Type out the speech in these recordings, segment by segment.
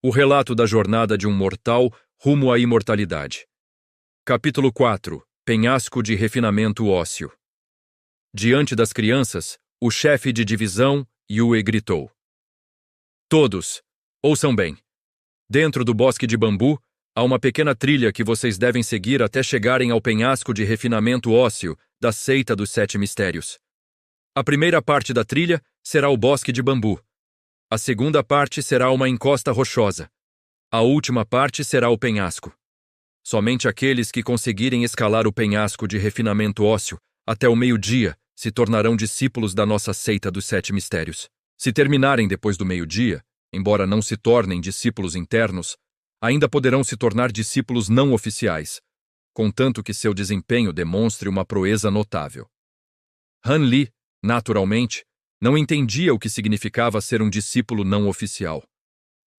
O relato da jornada de um mortal rumo à imortalidade. Capítulo 4. Penhasco de refinamento ósseo. Diante das crianças, o chefe de divisão, Yue, gritou: Todos, ouçam bem. Dentro do bosque de bambu, há uma pequena trilha que vocês devem seguir até chegarem ao penhasco de refinamento ósseo da seita dos 7 mistérios. A primeira parte da trilha será o bosque de bambu. A segunda parte será uma encosta rochosa. A última parte será o penhasco. Somente aqueles que conseguirem escalar o penhasco de refinamento ósseo até o meio-dia se tornarão discípulos da nossa seita dos 7 mistérios. Se terminarem depois do meio-dia, embora não se tornem discípulos internos, ainda poderão se tornar discípulos não oficiais, contanto que seu desempenho demonstre uma proeza notável. Han Li, naturalmente, não entendia o que significava ser um discípulo não oficial.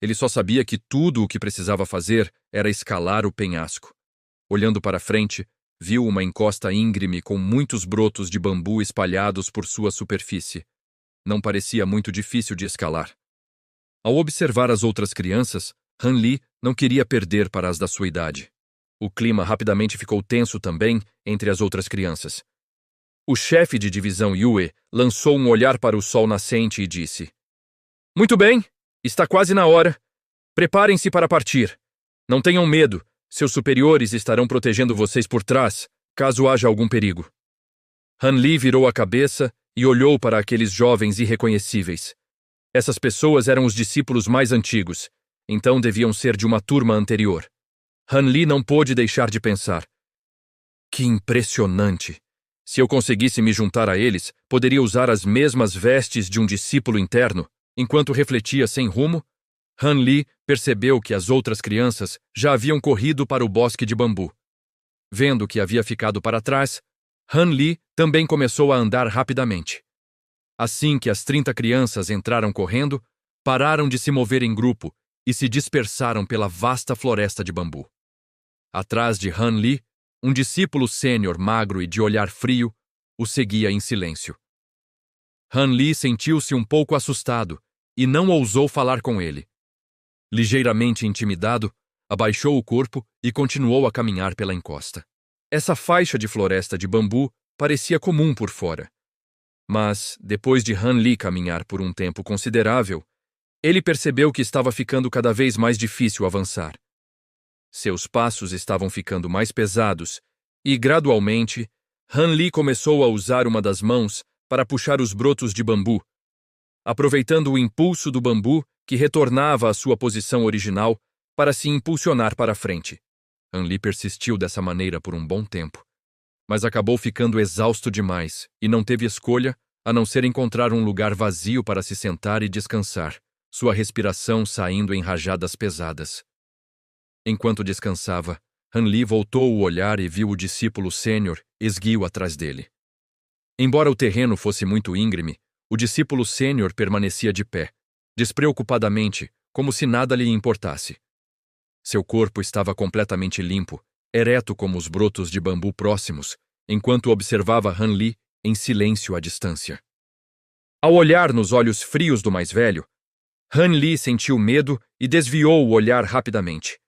Ele só sabia que tudo o que precisava fazer era escalar o penhasco. Olhando para frente, viu uma encosta íngreme com muitos brotos de bambu espalhados por sua superfície. Não parecia muito difícil de escalar. Ao observar as outras crianças, Han Li não queria perder para as da sua idade. O clima rapidamente ficou tenso também entre as outras crianças. O chefe de divisão Yue lançou um olhar para o sol nascente e disse: Muito bem, está quase na hora. Preparem-se para partir. Não tenham medo, seus superiores estarão protegendo vocês por trás, caso haja algum perigo. Han Li virou a cabeça e olhou para aqueles jovens irreconhecíveis. Essas pessoas eram os discípulos mais antigos, então deviam ser de uma turma anterior. Han Li não pôde deixar de pensar: que impressionante! Se eu conseguisse me juntar a eles, poderia usar as mesmas vestes de um discípulo interno. Enquanto refletia sem rumo, Han Li percebeu que as outras crianças já haviam corrido para o bosque de bambu. Vendo que havia ficado para trás, Han Li também começou a andar rapidamente. Assim que as 30 crianças entraram correndo, pararam de se mover em grupo e se dispersaram pela vasta floresta de bambu. Atrás de Han Li, um discípulo sênior magro e de olhar frio o seguia em silêncio. Han Li sentiu-se um pouco assustado e não ousou falar com ele. Ligeiramente intimidado, abaixou o corpo e continuou a caminhar pela encosta. Essa faixa de floresta de bambu parecia comum por fora. Mas, depois de Han Li caminhar por um tempo considerável, ele percebeu que estava ficando cada vez mais difícil avançar. Seus passos estavam ficando mais pesados e, gradualmente, Han Li começou a usar uma das mãos para puxar os brotos de bambu. Aproveitando o impulso do bambu que retornava à sua posição original para se impulsionar para frente. Han Li persistiu dessa maneira por um bom tempo, mas acabou ficando exausto demais e não teve escolha a não ser encontrar um lugar vazio para se sentar e descansar, sua respiração saindo em rajadas pesadas. Enquanto descansava, Han Li voltou o olhar e viu o discípulo sênior esguio atrás dele. Embora o terreno fosse muito íngreme, o discípulo sênior permanecia de pé, despreocupadamente, como se nada lhe importasse. Seu corpo estava completamente limpo, ereto como os brotos de bambu próximos, enquanto observava Han Li em silêncio à distância. Ao olhar nos olhos frios do mais velho, Han Li sentiu medo e desviou o olhar rapidamente.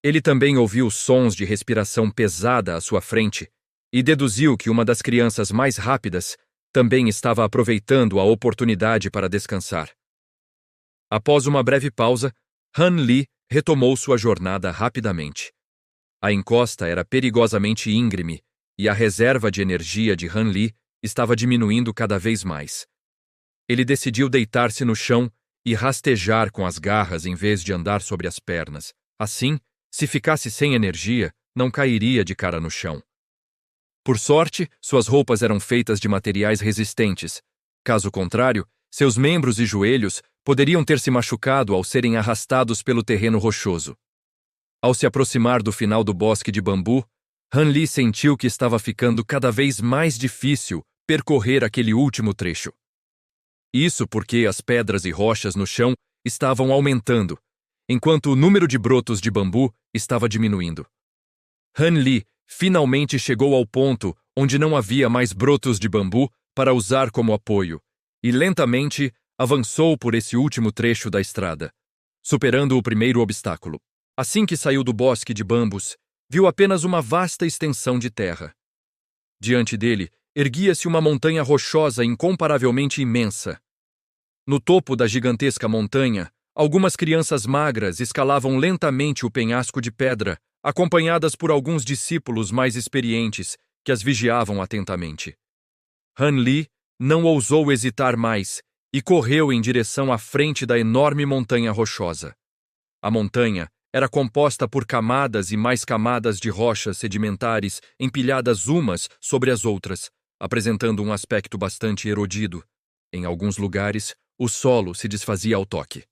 Ele também ouviu sons de respiração pesada à sua frente e deduziu que uma das crianças mais rápidas também estava aproveitando a oportunidade para descansar. Após uma breve pausa, Han Li retomou sua jornada rapidamente. A encosta era perigosamente íngreme e a reserva de energia de Han Li estava diminuindo cada vez mais. Ele decidiu deitar-se no chão e rastejar com as garras em vez de andar sobre as pernas. Assim, se ficasse sem energia, não cairia de cara no chão. Por sorte, suas roupas eram feitas de materiais resistentes. Caso contrário, seus membros e joelhos poderiam ter se machucado ao serem arrastados pelo terreno rochoso. Ao se aproximar do final do bosque de bambu, Han Li sentiu que estava ficando cada vez mais difícil percorrer aquele último trecho. Isso porque as pedras e rochas no chão estavam aumentando, enquanto o número de brotos de bambu estava diminuindo. Han Li finalmente chegou ao ponto onde não havia mais brotos de bambu para usar como apoio, e lentamente avançou por esse último trecho da estrada. superando o primeiro obstáculo. Assim que saiu do bosque de bambus, viu apenas uma vasta extensão de terra. Diante dele, erguia-se uma montanha rochosa incomparavelmente imensa. No topo da gigantesca montanha, algumas crianças magras escalavam lentamente o penhasco de pedra, acompanhadas por alguns discípulos mais experientes que as vigiavam atentamente. Han Li não ousou hesitar mais e correu em direção à frente da enorme montanha rochosa. A montanha era composta por camadas e mais camadas de rochas sedimentares empilhadas umas sobre as outras, apresentando um aspecto bastante erodido. Em alguns lugares, o solo se desfazia ao toque.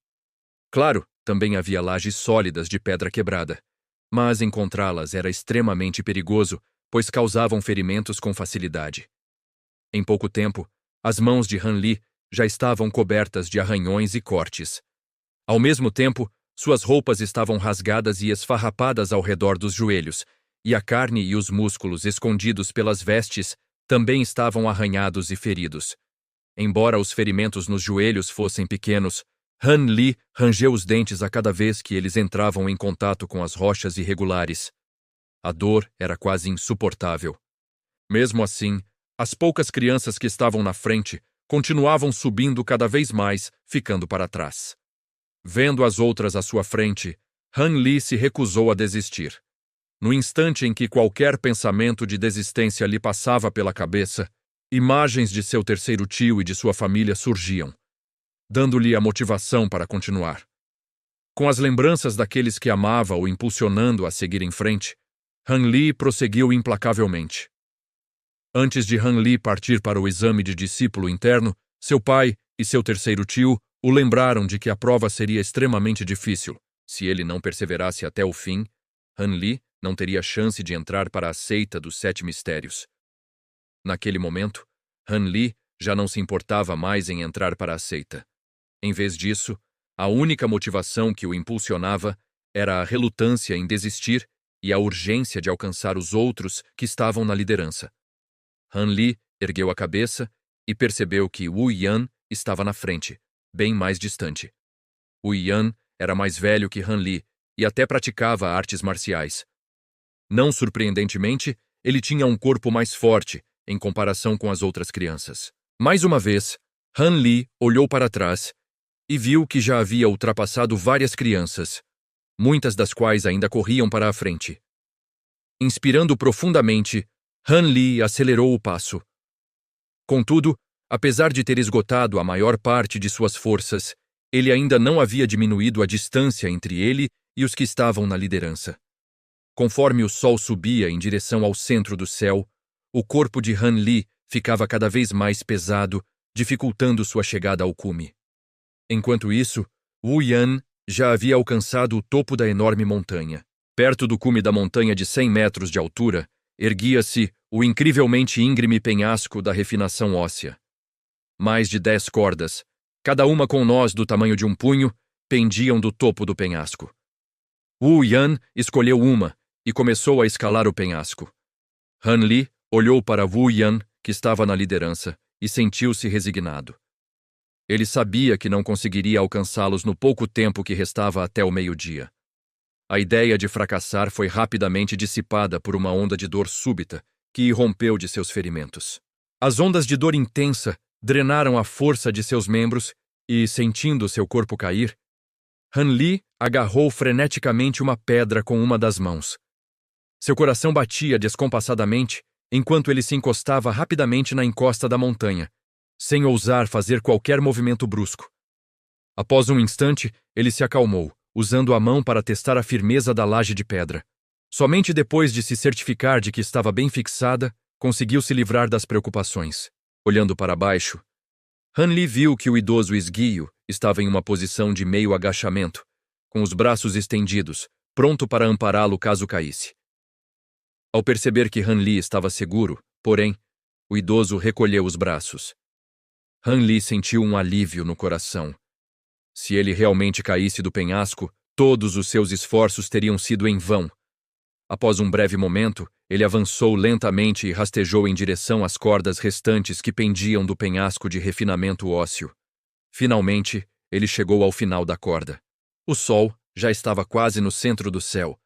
Claro, também havia lajes sólidas de pedra quebrada, mas encontrá-las era extremamente perigoso, pois causavam ferimentos com facilidade. Em pouco tempo, as mãos de Han Li já estavam cobertas de arranhões e cortes. Ao mesmo tempo, suas roupas estavam rasgadas e esfarrapadas ao redor dos joelhos, e a carne e os músculos escondidos pelas vestes também estavam arranhados e feridos. Embora os ferimentos nos joelhos fossem pequenos, Han Li rangeu os dentes a cada vez que eles entravam em contato com as rochas irregulares. A dor era quase insuportável. Mesmo assim, as poucas crianças que estavam na frente continuavam subindo cada vez mais, ficando para trás. Vendo as outras à sua frente, Han Li se recusou a desistir. No instante em que qualquer pensamento de desistência lhe passava pela cabeça, imagens de seu terceiro tio e de sua família surgiam, dando-lhe a motivação para continuar. Com as lembranças daqueles que amava o impulsionando a seguir em frente, Han Li prosseguiu implacavelmente. Antes de Han Li partir para o exame de discípulo interno, seu pai e seu terceiro tio o lembraram de que a prova seria extremamente difícil. Se ele não perseverasse até o fim, Han Li não teria chance de entrar para a seita dos 7 mistérios. Naquele momento, Han Li já não se importava mais em entrar para a seita. Em vez disso, a única motivação que o impulsionava era a relutância em desistir e a urgência de alcançar os outros que estavam na liderança. Han Li ergueu a cabeça e percebeu que Wu Yan estava na frente, bem mais distante. Wu Yan era mais velho que Han Li e até praticava artes marciais. Não surpreendentemente, ele tinha um corpo mais forte em comparação com as outras crianças. Mais uma vez, Han Li olhou para trás e viu que já havia ultrapassado várias crianças, muitas das quais ainda corriam para a frente. Inspirando profundamente, Han Li acelerou o passo. Contudo, apesar de ter esgotado a maior parte de suas forças, ele ainda não havia diminuído a distância entre ele e os que estavam na liderança. Conforme o sol subia em direção ao centro do céu, o corpo de Han Li ficava cada vez mais pesado, dificultando sua chegada ao cume. Enquanto isso, Wu Yan já havia alcançado o topo da enorme montanha. Perto do cume da montanha de 100 metros de altura, erguia-se o incrivelmente íngreme penhasco da refinação óssea. Mais de 10 cordas, cada uma com nós do tamanho de um punho, pendiam do topo do penhasco. Wu Yan escolheu uma e começou a escalar o penhasco. Han Li olhou para Wu Yan, que estava na liderança, e sentiu-se resignado. Ele sabia que não conseguiria alcançá-los no pouco tempo que restava até o meio-dia. A ideia de fracassar foi rapidamente dissipada por uma onda de dor súbita que irrompeu de seus ferimentos. As ondas de dor intensa drenaram a força de seus membros e, sentindo seu corpo cair, Han Li agarrou freneticamente uma pedra com uma das mãos. Seu coração batia descompassadamente enquanto ele se encostava rapidamente na encosta da montanha, sem ousar fazer qualquer movimento brusco. Após um instante, ele se acalmou, usando a mão para testar a firmeza da laje de pedra. Somente depois de se certificar de que estava bem fixada, conseguiu se livrar das preocupações. Olhando para baixo, Han Li viu que o idoso esguio estava em uma posição de meio agachamento, com os braços estendidos, pronto para ampará-lo caso caísse. Ao perceber que Han Li estava seguro, porém, o idoso recolheu os braços. Han Li sentiu um alívio no coração. Se ele realmente caísse do penhasco, todos os seus esforços teriam sido em vão. Após um breve momento, ele avançou lentamente e rastejou em direção às cordas restantes que pendiam do penhasco de refinamento ósseo. Finalmente, ele chegou ao final da corda. O sol já estava quase no centro do céu,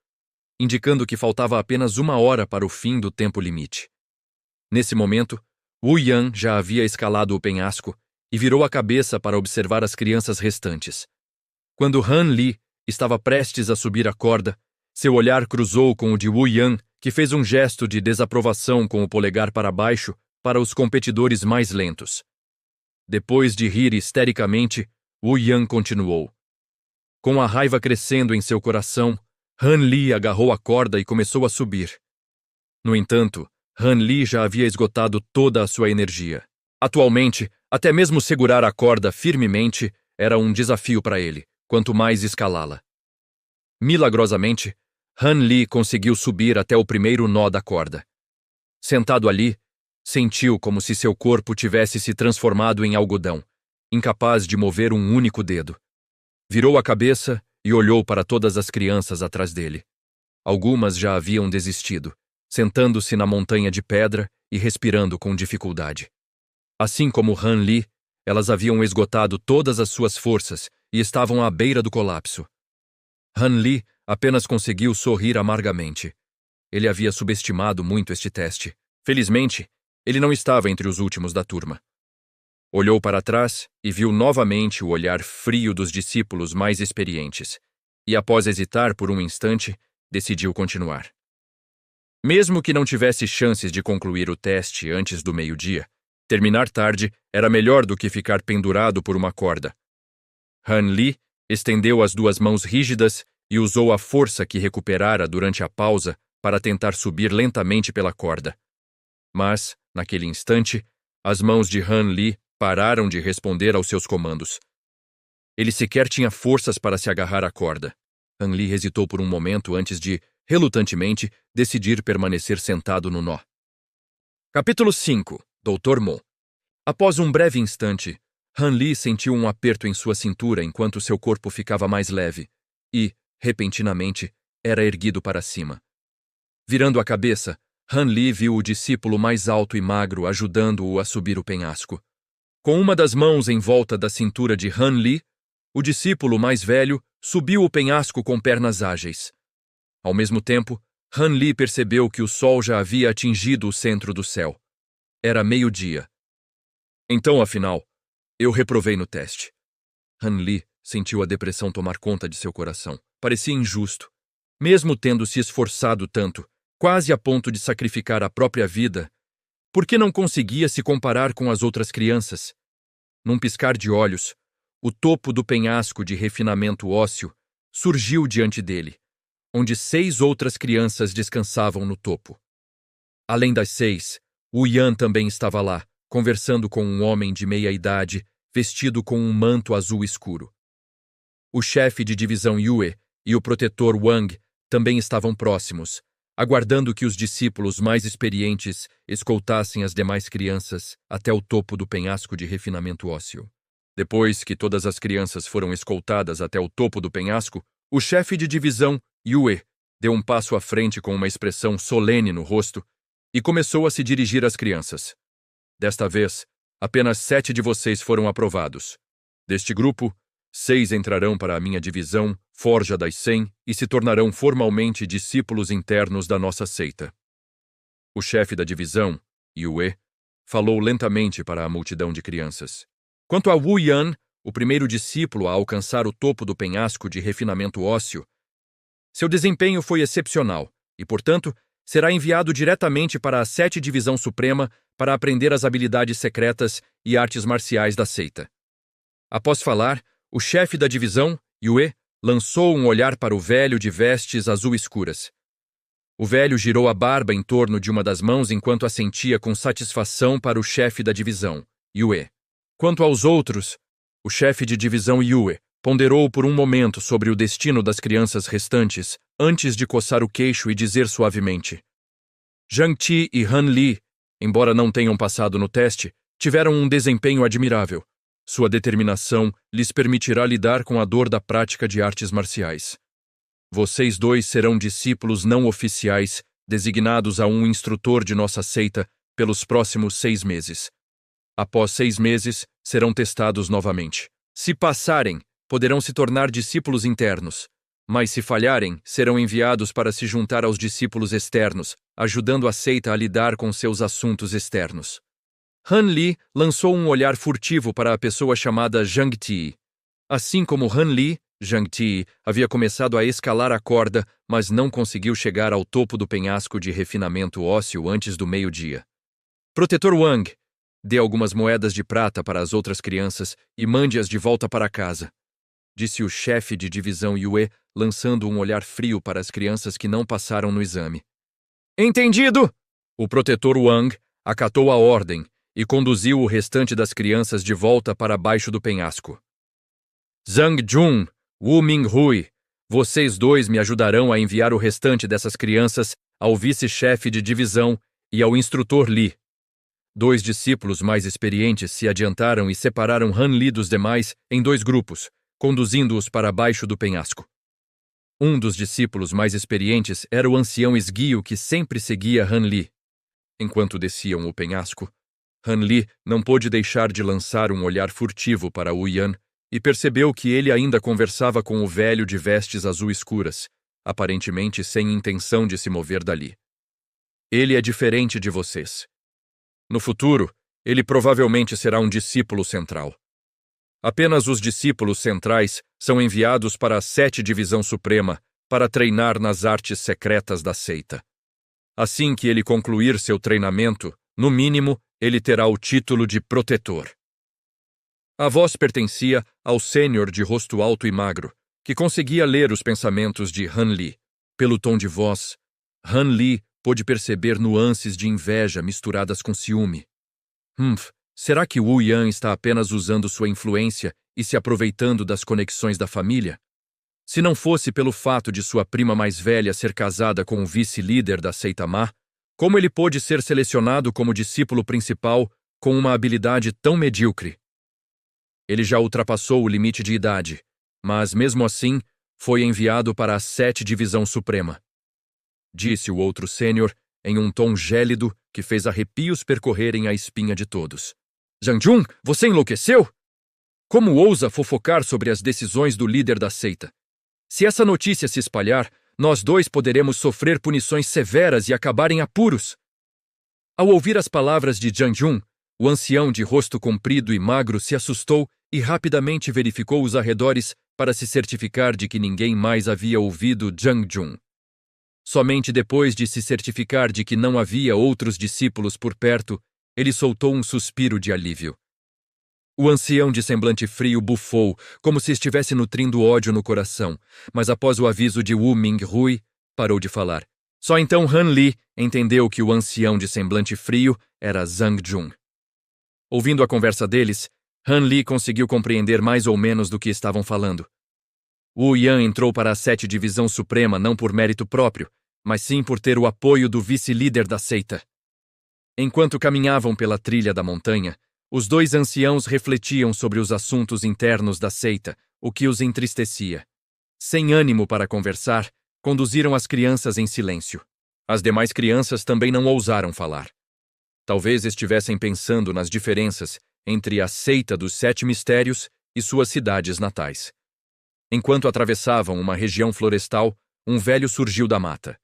indicando que faltava apenas 1 hora para o fim do tempo limite. Nesse momento, Wu Yan já havia escalado o penhasco e virou a cabeça para observar as crianças restantes. Quando Han Li estava prestes a subir a corda, seu olhar cruzou com o de Wu Yan, que fez um gesto de desaprovação com o polegar para baixo para os competidores mais lentos. Depois de rir histericamente, Wu Yan continuou. Com a raiva crescendo em seu coração, Han Li agarrou a corda e começou a subir. No entanto, Han Li já havia esgotado toda a sua energia. Atualmente, até mesmo segurar a corda firmemente era um desafio para ele, quanto mais escalá-la. Milagrosamente, Han Li conseguiu subir até o primeiro nó da corda. Sentado ali, sentiu como se seu corpo tivesse se transformado em algodão, incapaz de mover um único dedo. Virou a cabeça e olhou para todas as crianças atrás dele. Algumas já haviam desistido, sentando-se na montanha de pedra e respirando com dificuldade. Assim como Han Li, elas haviam esgotado todas as suas forças e estavam à beira do colapso. Han Li apenas conseguiu sorrir amargamente. Ele havia subestimado muito este teste. Felizmente, ele não estava entre os últimos da turma. Olhou para trás e viu novamente o olhar frio dos discípulos mais experientes, e após hesitar por um instante, decidiu continuar. Mesmo que não tivesse chances de concluir o teste antes do meio-dia, terminar tarde era melhor do que ficar pendurado por uma corda. Han Li estendeu as 2 mãos rígidas e usou a força que recuperara durante a pausa para tentar subir lentamente pela corda. Mas, naquele instante, as mãos de Han Li pararam de responder aos seus comandos. Ele sequer tinha forças para se agarrar à corda. Han Li hesitou por um momento antes de, relutantemente, decidir permanecer sentado no nó. Capítulo 5. Dr. Mo. Após um breve instante, Han Li sentiu um aperto em sua cintura enquanto seu corpo ficava mais leve e, repentinamente, era erguido para cima. Virando a cabeça, Han Li viu o discípulo mais alto e magro ajudando-o a subir o penhasco. Com uma das mãos em volta da cintura de Han Li, o discípulo mais velho subiu o penhasco com pernas ágeis. Ao mesmo tempo, Han Li percebeu que o sol já havia atingido o centro do céu. Era meio-dia. Então, afinal, eu reprovei no teste. Han Li sentiu a depressão tomar conta de seu coração. Parecia injusto. Mesmo tendo se esforçado tanto, quase a ponto de sacrificar a própria vida, por que não conseguia se comparar com as outras crianças? Num piscar de olhos, o topo do penhasco de refinamento ósseo surgiu diante dele, onde 6 outras crianças descansavam no topo. Além das 6, Wu Yan também estava lá, conversando com um homem de meia-idade, vestido com um manto azul escuro. O chefe de divisão Yue e o protetor Wang também estavam próximos, aguardando que os discípulos mais experientes escoltassem as demais crianças até o topo do penhasco de refinamento ósseo. Depois que todas as crianças foram escoltadas até o topo do penhasco, o chefe de divisão, Yue, deu um passo à frente com uma expressão solene no rosto e começou a se dirigir às crianças. Desta vez, apenas 7 de vocês foram aprovados. Deste grupo, 6 entrarão para a minha divisão, Forja das 100, e se tornarão formalmente discípulos internos da nossa seita. O chefe da divisão, Yue, falou lentamente para a multidão de crianças. Quanto a Wu Yan, o primeiro discípulo a alcançar o topo do penhasco de refinamento ósseo, seu desempenho foi excepcional e, portanto, será enviado diretamente para a 7ª Divisão Suprema para aprender as habilidades secretas e artes marciais da seita. Após falar, o chefe da divisão, Yue, lançou um olhar para o velho de vestes azul escuras. O velho girou a barba em torno de uma das mãos enquanto assentia com satisfação para o chefe da divisão, Yue. Quanto aos outros, o chefe de divisão Yue ponderou por um momento sobre o destino das crianças restantes antes de coçar o queixo e dizer suavemente: Zhang Ti e Han Li, embora não tenham passado no teste, tiveram um desempenho admirável. Sua determinação lhes permitirá lidar com a dor da prática de artes marciais. Vocês 2 serão discípulos não oficiais, designados a um instrutor de nossa seita pelos próximos 6 meses. Após 6 meses, serão testados novamente. Se passarem, poderão se tornar discípulos internos, mas se falharem, serão enviados para se juntar aos discípulos externos, ajudando a seita a lidar com seus assuntos externos. Han Li lançou um olhar furtivo para a pessoa chamada Zhang Ti. Assim como Han Li, Zhang Ti havia começado a escalar a corda, mas não conseguiu chegar ao topo do penhasco de refinamento ósseo antes do meio-dia. Protetor Wang, dê algumas moedas de prata para as outras crianças e mande-as de volta para casa, disse o chefe de divisão Yue, lançando um olhar frio para as crianças que não passaram no exame. Entendido! O protetor Wang acatou a ordem e conduziu o restante das crianças de volta para baixo do penhasco. Zhang Jun, Wu Minghui, vocês dois me ajudarão a enviar o restante dessas crianças ao vice-chefe de divisão e ao instrutor Li. 2 discípulos mais experientes se adiantaram e separaram Han Li dos demais em 2 grupos, conduzindo-os para baixo do penhasco. Um dos discípulos mais experientes era o ancião esguio que sempre seguia Han Li. Enquanto desciam o penhasco, Han Li não pôde deixar de lançar um olhar furtivo para Wu Yan e percebeu que ele ainda conversava com o velho de vestes azul escuras, aparentemente sem intenção de se mover dali. Ele é diferente de vocês. No futuro, ele provavelmente será um discípulo central. Apenas os discípulos centrais são enviados para a 7ª Divisão Suprema para treinar nas artes secretas da seita. Assim que ele concluir seu treinamento, no mínimo, ele terá o título de protetor. A voz pertencia ao sênior de rosto alto e magro, que conseguia ler os pensamentos de Han Li. Pelo tom de voz, Han Li pôde perceber nuances de inveja misturadas com ciúme. Será que Wu Yan está apenas usando sua influência e se aproveitando das conexões da família? Se não fosse pelo fato de sua prima mais velha ser casada com o vice-líder da seita má, como ele pôde ser selecionado como discípulo principal com uma habilidade tão medíocre? Ele já ultrapassou o limite de idade, mas mesmo assim foi enviado para a 7ª Divisão Suprema, disse o outro sênior em um tom gélido que fez arrepios percorrerem a espinha de todos. Zhang Jun, você enlouqueceu? Como ousa fofocar sobre as decisões do líder da seita? Se essa notícia se espalhar, nós 2 poderemos sofrer punições severas e acabar em apuros. Ao ouvir as palavras de Zhang Jun, o ancião de rosto comprido e magro se assustou e rapidamente verificou os arredores para se certificar de que ninguém mais havia ouvido Zhang Jun. Somente depois de se certificar de que não havia outros discípulos por perto, ele soltou um suspiro de alívio. O ancião de semblante frio bufou, como se estivesse nutrindo ódio no coração, mas após o aviso de Wu Minghui, parou de falar. Só então Han Li entendeu que o ancião de semblante frio era Zhang Jun. Ouvindo a conversa deles, Han Li conseguiu compreender mais ou menos do que estavam falando. Wu Yan entrou para a 7ª Divisão Suprema não por mérito próprio, mas sim por ter o apoio do vice-líder da seita. Enquanto caminhavam pela trilha da montanha, os 2 anciãos refletiam sobre os assuntos internos da seita, o que os entristecia. Sem ânimo para conversar, conduziram as crianças em silêncio. As demais crianças também não ousaram falar. Talvez estivessem pensando nas diferenças entre a seita dos 7 mistérios e suas cidades natais. Enquanto atravessavam uma região florestal, um velho surgiu da mata.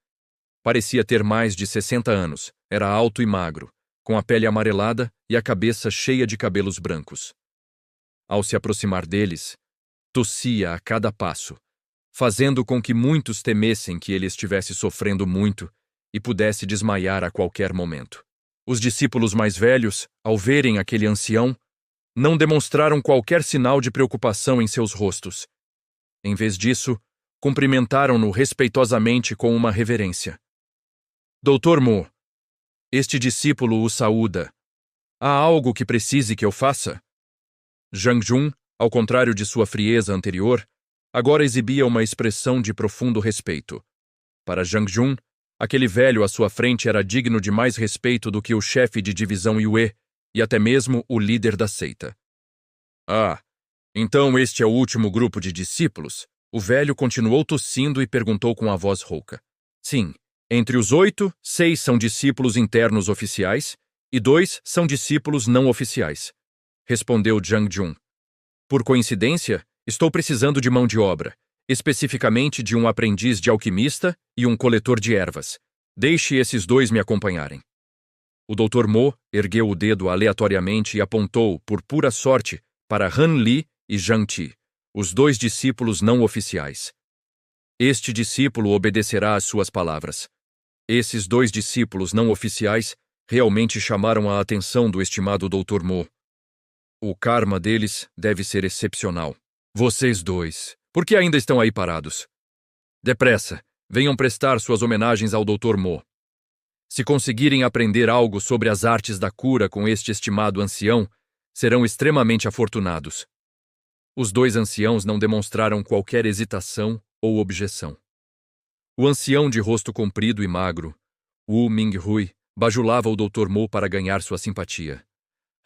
Parecia ter mais de 60 anos, era alto e magro, com a pele amarelada e a cabeça cheia de cabelos brancos. Ao se aproximar deles, tossia a cada passo, fazendo com que muitos temessem que ele estivesse sofrendo muito e pudesse desmaiar a qualquer momento. Os discípulos mais velhos, ao verem aquele ancião, não demonstraram qualquer sinal de preocupação em seus rostos. Em vez disso, cumprimentaram-no respeitosamente com uma reverência. Doutor Mo, este discípulo o saúda. Há algo que precise que eu faça? Zhang Jun, ao contrário de sua frieza anterior, agora exibia uma expressão de profundo respeito. Para Zhang Jun, aquele velho à sua frente era digno de mais respeito do que o chefe de divisão Yue e até mesmo o líder da seita. Ah, então este é o último grupo de discípulos? O velho continuou tossindo e perguntou com a voz rouca. Sim, entre os 8, 6 são discípulos internos oficiais e 2 são discípulos não oficiais, respondeu Zhang Jun. Por coincidência, Estou precisando de mão de obra, especificamente de um aprendiz de alquimista e um coletor de ervas. Deixe esses dois me acompanharem. O Dr. Mo ergueu o dedo aleatoriamente e apontou, por pura sorte, para Han Li e Zhang Ti, os dois discípulos não oficiais. Este discípulo obedecerá às suas palavras. Esses dois discípulos não oficiais realmente chamaram a atenção do estimado Dr. Mo. O karma deles deve ser excepcional. Vocês dois, por que ainda estão aí parados? Depressa, venham prestar suas homenagens ao Dr. Mo. Se conseguirem aprender algo sobre as artes da cura com este estimado ancião, serão extremamente afortunados. Os dois anciãos não demonstraram qualquer hesitação ou objeção. O ancião de rosto comprido e magro, Wu Minghui, bajulava o Dr. Mo para ganhar sua simpatia.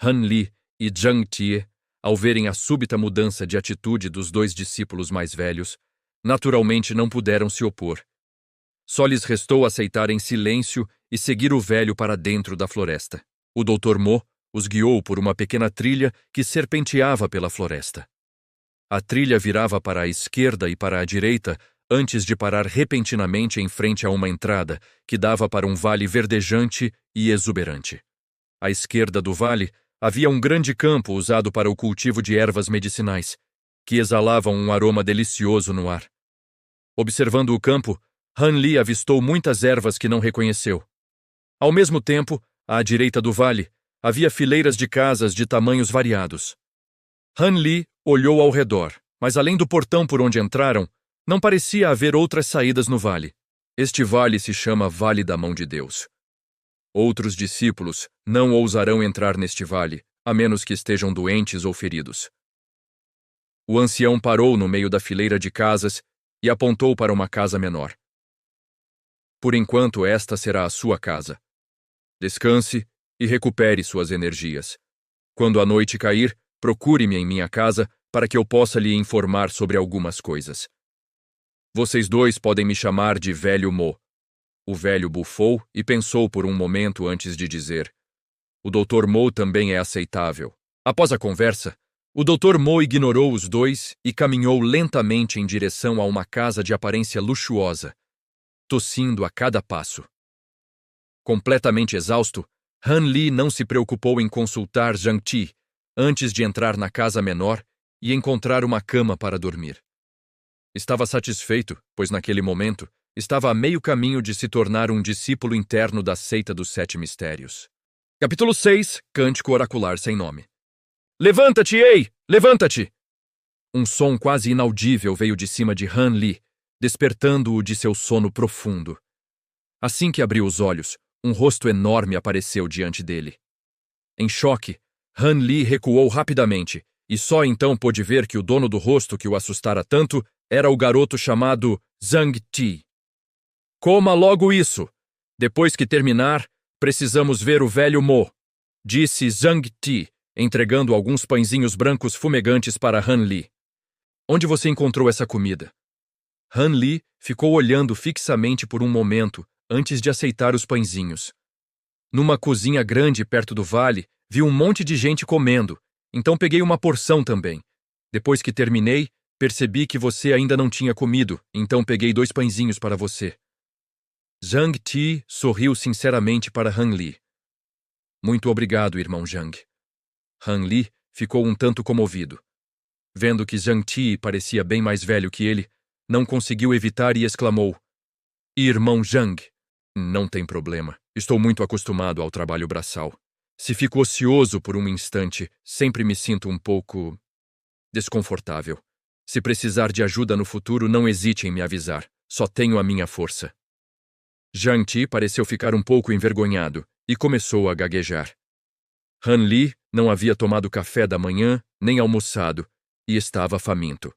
Han Li e Zhang Tie, ao verem a súbita mudança de atitude dos dois discípulos mais velhos, naturalmente não puderam se opor. Só lhes restou aceitar em silêncio e seguir o velho para dentro da floresta. O Dr. Mo os guiou por uma pequena trilha que serpenteava pela floresta. A trilha virava para a esquerda e para a direita antes de parar repentinamente em frente a uma entrada que dava para um vale verdejante e exuberante. À esquerda do vale havia um grande campo usado para o cultivo de ervas medicinais, que exalavam um aroma delicioso no ar. Observando o campo, Han Li avistou muitas ervas que não reconheceu. Ao mesmo tempo, à direita do vale, havia fileiras de casas de tamanhos variados. Han Li olhou ao redor, mas além do portão por onde entraram, não parecia haver outras saídas no vale. Este vale se chama Vale da Mão de Deus. Outros discípulos não ousarão entrar neste vale, a menos que estejam doentes ou feridos. O ancião parou no meio da fileira de casas e apontou para uma casa menor. Por enquanto, esta será a sua casa. Descanse e recupere suas energias. Quando a noite cair, procure-me em minha casa para que eu possa lhe informar sobre algumas coisas. Vocês dois podem me chamar de Velho Mo. O velho bufou e pensou por um momento antes de dizer: o Dr. Mo também é aceitável. Após a conversa, o Dr. Mo ignorou os dois e caminhou lentamente em direção a uma casa de aparência luxuosa, tossindo a cada passo. Completamente exausto, Han Li não se preocupou em consultar Zhang Ti antes de entrar na casa menor e encontrar uma cama para dormir. Estava satisfeito, pois naquele momento estava a meio caminho de se tornar um discípulo interno da seita dos Sete Mistérios. Capítulo 6. Cântico Oracular Sem Nome. Levanta-te, ei! Levanta-te! Um som quase inaudível veio de cima de Han Li, despertando-o de seu sono profundo. Assim que abriu os olhos, um rosto enorme apareceu diante dele. Em choque, Han Li recuou rapidamente, e só então pôde ver que o dono do rosto que o assustara tanto era o garoto chamado Zhang Ti. Coma logo isso. Depois que terminar, precisamos ver o velho Mo, disse Zhang Ti, entregando alguns pãezinhos brancos fumegantes para Han Li. Onde você encontrou essa comida? Han Li ficou olhando fixamente por um momento antes de aceitar os pãezinhos. Numa cozinha grande perto do vale, vi um monte de gente comendo, então peguei uma porção também. Depois que terminei, percebi que você ainda não tinha comido, então peguei 2 pãezinhos para você. Zhang Ti sorriu sinceramente para Han Li. Muito obrigado, irmão Zhang. Han Li ficou um tanto comovido. Vendo que Zhang Ti parecia bem mais velho que ele, não conseguiu evitar e exclamou: Irmão Zhang, não tem problema. Estou muito acostumado ao trabalho braçal. Se fico ocioso por um instante, sempre me sinto um pouco desconfortável. Se precisar de ajuda no futuro, não hesite em me avisar. Só tenho a minha força. Zhang Ti pareceu ficar um pouco envergonhado e começou a gaguejar. Han Li não havia tomado café da manhã nem almoçado e estava faminto.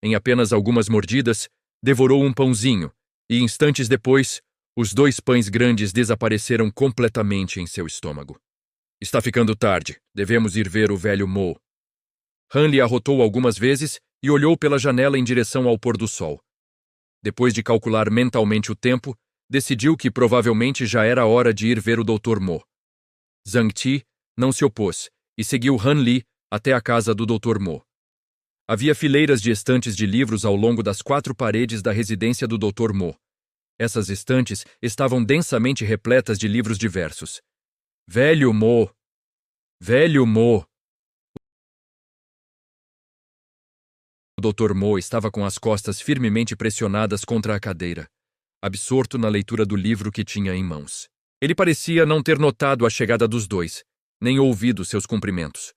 Em apenas algumas mordidas, devorou um pãozinho e, instantes depois, os 2 pães grandes desapareceram completamente em seu estômago. Está ficando tarde. Devemos ir ver o velho Mo. Han Li arrotou algumas vezes e olhou pela janela em direção ao pôr do sol. Depois de calcular mentalmente o tempo, decidiu que provavelmente já era hora de ir ver o Dr. Mo. Zhang Ti não se opôs e seguiu Han Li até a casa do Dr. Mo. Havia fileiras de estantes de livros ao longo das 4 paredes da residência do Dr. Mo. Essas estantes estavam densamente repletas de livros diversos. Velho Mo! Velho Mo! O Dr. Mo estava com as costas firmemente pressionadas contra a cadeira, absorto na leitura do livro que tinha em mãos. Ele parecia não ter notado a chegada dos dois, nem ouvido seus cumprimentos.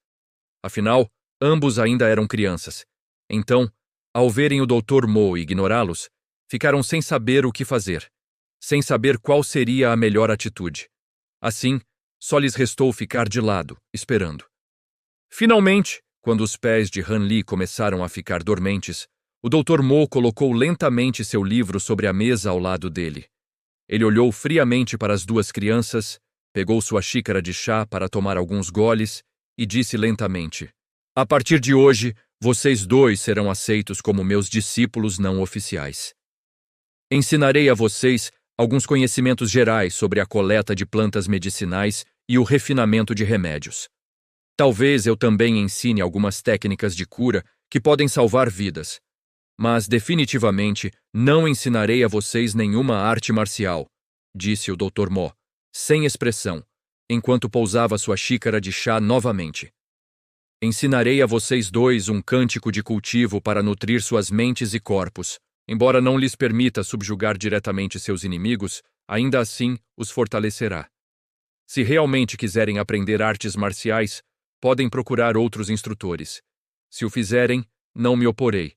Afinal, ambos ainda eram crianças. Então, ao verem o Dr. Mo ignorá-los, ficaram sem saber o que fazer, sem saber qual seria a melhor atitude. Assim, só lhes restou ficar de lado, esperando. Finalmente, quando os pés de Han Li começaram a ficar dormentes, o Dr. Mo colocou lentamente seu livro sobre a mesa ao lado dele. Ele olhou friamente para as 2 crianças, pegou sua xícara de chá para tomar alguns goles e disse lentamente: "A partir de hoje, vocês 2 serão aceitos como meus discípulos não oficiais. Ensinarei a vocês alguns conhecimentos gerais sobre a coleta de plantas medicinais e o refinamento de remédios. Talvez eu também ensine algumas técnicas de cura que podem salvar vidas, mas definitivamente não ensinarei a vocês nenhuma arte marcial", disse o Dr. Mo, sem expressão, enquanto pousava sua xícara de chá novamente. "Ensinarei a vocês 2 um cântico de cultivo para nutrir suas mentes e corpos. Embora não lhes permita subjugar diretamente seus inimigos, ainda assim os fortalecerá. Se realmente quiserem aprender artes marciais, podem procurar outros instrutores. Se o fizerem, não me oporei,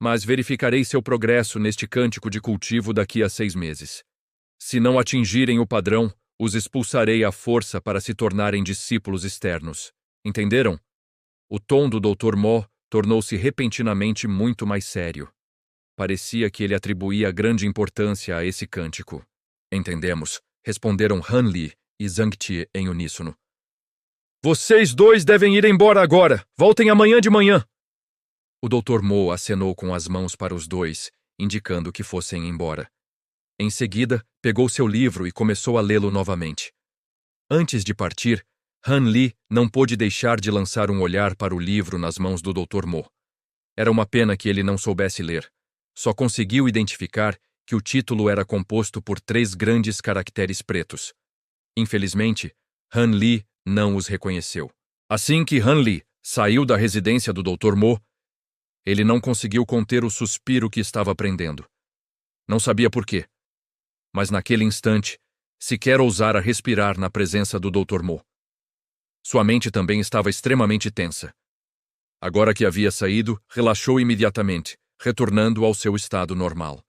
mas verificarei seu progresso neste cântico de cultivo daqui a 6 meses. Se não atingirem o padrão, os expulsarei à força para se tornarem discípulos externos. Entenderam?" O tom do Dr. Mo tornou-se repentinamente muito mais sério. Parecia que ele atribuía grande importância a esse cântico. "Entendemos", responderam Han Li e Zhang Tie em uníssono. "Vocês 2 devem ir embora agora! Voltem amanhã de manhã!" O Dr. Mo acenou com as mãos para os 2, indicando que fossem embora. Em seguida, pegou seu livro e começou a lê-lo novamente. Antes de partir, Han Li não pôde deixar de lançar um olhar para o livro nas mãos do Dr. Mo. Era uma pena que ele não soubesse ler. Só conseguiu identificar que o título era composto por 3 grandes caracteres pretos. Infelizmente, Han Li não os reconheceu. Assim que Han Li saiu da residência do Dr. Mo, ele não conseguiu conter o suspiro que estava prendendo. Não sabia por quê, mas naquele instante, sequer ousara respirar na presença do Dr. Mo. Sua mente também estava extremamente tensa. Agora que havia saído, relaxou imediatamente, retornando ao seu estado normal.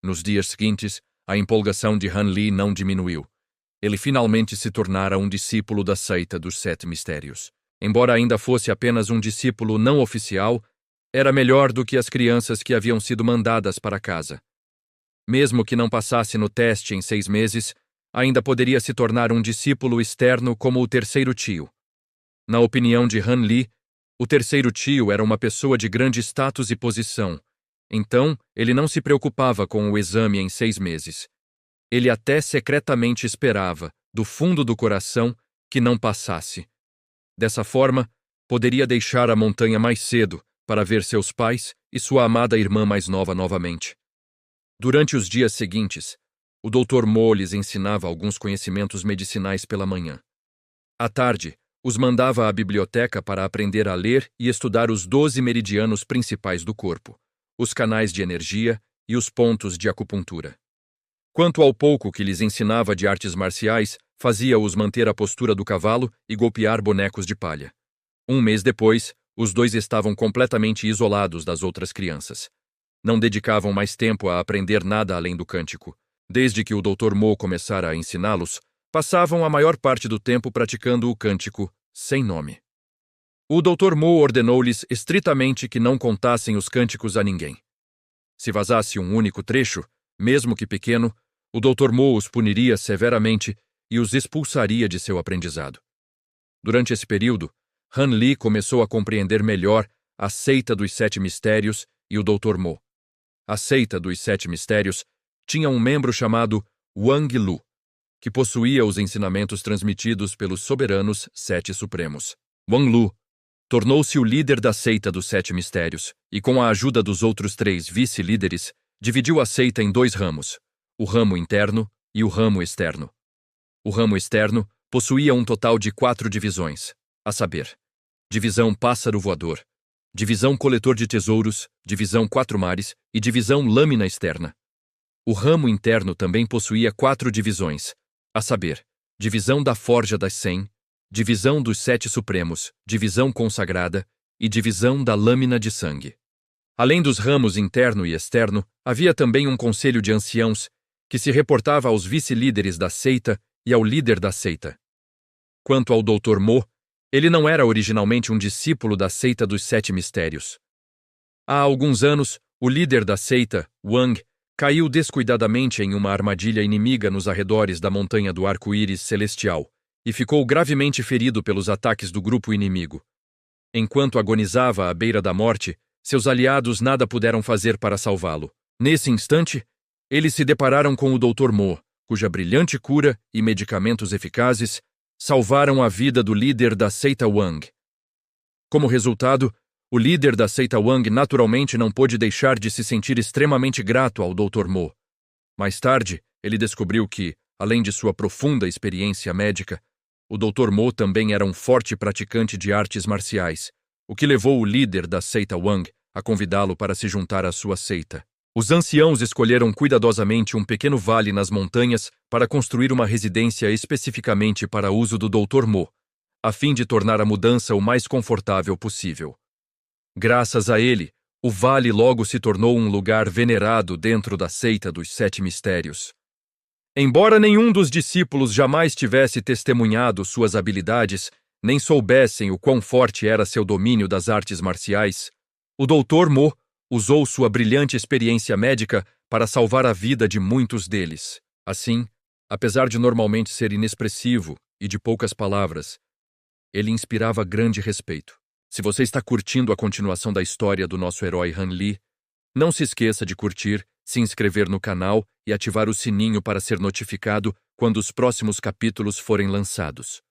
Nos dias seguintes, a empolgação de Han Li não diminuiu. Ele finalmente se tornara um discípulo da seita dos 7 mistérios. Embora ainda fosse apenas um discípulo não oficial, era melhor do que as crianças que haviam sido mandadas para casa. Mesmo que não passasse no teste em 6 meses, ainda poderia se tornar um discípulo externo como o terceiro tio. Na opinião de Han Li, o terceiro tio era uma pessoa de grande status e posição, então ele não se preocupava com o exame em 6 meses. Ele até secretamente esperava, do fundo do coração, que não passasse. Dessa forma, poderia deixar a montanha mais cedo para ver seus pais e sua amada irmã mais nova novamente. Durante os dias seguintes, o Dr. Mo lhes ensinava alguns conhecimentos medicinais pela manhã. À tarde, os mandava à biblioteca para aprender a ler e estudar os 12 meridianos principais do corpo, os canais de energia e os pontos de acupuntura. Quanto ao pouco que lhes ensinava de artes marciais, fazia-os manter a postura do cavalo e golpear bonecos de palha. Um mês depois, os 2 estavam completamente isolados das outras crianças. Não dedicavam mais tempo a aprender nada além do cântico. Desde que o Dr. Mo começara a ensiná-los, passavam a maior parte do tempo praticando o cântico sem nome. O Dr. Mo ordenou-lhes estritamente que não contassem os cânticos a ninguém. Se vazasse um único trecho, mesmo que pequeno, o Dr. Mo os puniria severamente e os expulsaria de seu aprendizado. Durante esse período, Han Li começou a compreender melhor a seita dos 7 mistérios e o Dr. Mo. A seita dos 7 mistérios tinha um membro chamado Wang Lu, que possuía os ensinamentos transmitidos pelos soberanos 7 supremos. Wang Lu tornou-se o líder da seita dos Sete Mistérios e, com a ajuda dos outros 3 vice-líderes, dividiu a seita em 2 ramos, o ramo interno e o ramo externo. O ramo externo possuía um total de 4 divisões, a saber, Divisão Pássaro Voador, Divisão Coletor de Tesouros, Divisão Quatro Mares e Divisão Lâmina Externa. O ramo interno também possuía 4 divisões, a saber, Divisão da Forja das 100, Divisão dos 7 Supremos, Divisão Consagrada e Divisão da Lâmina de Sangue. Além dos ramos interno e externo, havia também um conselho de anciãos que se reportava aos vice-líderes da seita e ao líder da seita. Quanto ao Dr. Mo, ele não era originalmente um discípulo da seita dos 7 Mistérios. Há alguns anos, o líder da seita, Wang, caiu descuidadamente em uma armadilha inimiga nos arredores da Montanha do Arco-Íris Celestial e ficou gravemente ferido pelos ataques do grupo inimigo. Enquanto agonizava à beira da morte, seus aliados nada puderam fazer para salvá-lo. Nesse instante, eles se depararam com o Dr. Mo, cuja brilhante cura e medicamentos eficazes salvaram a vida do líder da seita Wang. Como resultado, o líder da seita Wang naturalmente não pôde deixar de se sentir extremamente grato ao Dr. Mo. Mais tarde, ele descobriu que, além de sua profunda experiência médica, o Dr. Mo também era um forte praticante de artes marciais, o que levou o líder da seita Wang a convidá-lo para se juntar à sua seita. Os anciãos escolheram cuidadosamente um pequeno vale nas montanhas para construir uma residência especificamente para uso do Dr. Mo, a fim de tornar a mudança o mais confortável possível. Graças a ele, o vale logo se tornou um lugar venerado dentro da seita dos 7 Mistérios. Embora nenhum dos discípulos jamais tivesse testemunhado suas habilidades, nem soubessem o quão forte era seu domínio das artes marciais, o Dr. Mo usou sua brilhante experiência médica para salvar a vida de muitos deles. Assim, apesar de normalmente ser inexpressivo e de poucas palavras, ele inspirava grande respeito. Se você está curtindo a continuação da história do nosso herói Han Li, não se esqueça de curtir, se inscrever no canal e ativar o sininho para ser notificado quando os próximos capítulos forem lançados.